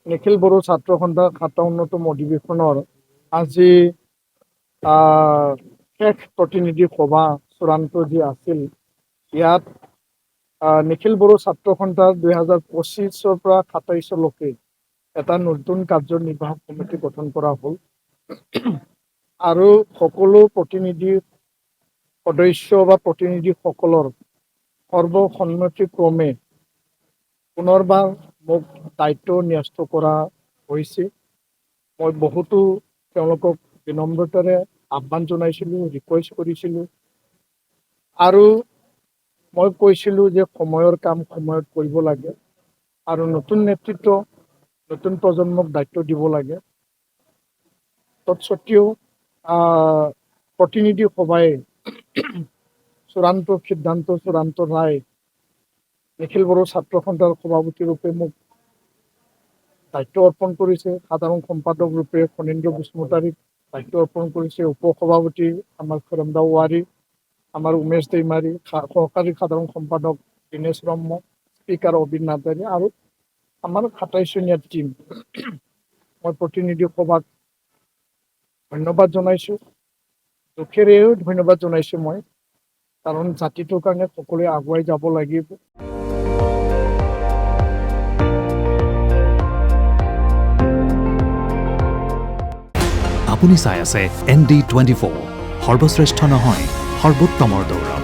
নিখিল বড়ো ছাত্ৰ সন্থাৰ 57তম অধিৱেশনৰ আজি শেষ প্ৰতিনিধি সভা চূড়ান্ত যি আছিল, ইয়াত নিখিল বড়ো ছাত্ৰ সন্থাৰ 2025 পৰা 27লৈকে এটা নতুন কাৰ্যনিৰ্বাহক কমিটি গঠন কৰা হ'ল আৰু সকলো প্ৰতিনিধি সদস্য বা প্ৰতিনিধিসকলৰ সৰ্বসন্মতিক্ৰমে পুনৰবাৰ মোক দায়িত্ব ন্যস্ত কৰা হৈছে। মই বহুতো তেওঁলোকক বিনম্ৰতাৰে আহ্বান জনাইছিলোঁ, ৰিকুৱেষ্ট কৰিছিলোঁ আৰু মই কৈছিলোঁ যে সময়ৰ কাম সময়ত কৰিব লাগে আৰু নতুন নেতৃত্ব, নতুন প্ৰজন্মক দায়িত্ব দিব লাগে। তৎসত্ত্বেও প্ৰতিনিধি সভাই চূড়ান্ত সিদ্ধান্ত, চূড়ান্ত ৰায় নিখিল বড়ো ছাত্ৰ সন্থাৰ সভাপতি ৰূপে মোক দায়িত্ব অৰ্পণ কৰিছে। সাধাৰণ সম্পাদক ৰূপে ফণীন্দ্ৰ বসুমতাৰীক দায়িত্ব অৰ্পণ কৰিছে। উপসভাপতি আমাৰ খৰমদা ৱাৰী, আমাৰ উমেশ দৈমাৰী, সহকাৰী সাধাৰণ সম্পাদক দীনেশ ব্ৰহ্ম, স্পীকাৰ অবিন নাৰ্জাৰী আৰু আমাৰ 27জনীয়া টীম। মই প্ৰতিনিধি সভাক ধন্যবাদ জনাইছোঁ, দুখেৰেও ধন্যবাদ জনাইছোঁ মই, কাৰণ জাতিটোৰ কাৰণে সকলোৱে আগুৱাই যাব লাগিব। আপুনি চাই আছে ND24, সৰ্বশ্ৰেষ্ঠ নহয়, সৰ্বোত্তমৰ দৌৰ।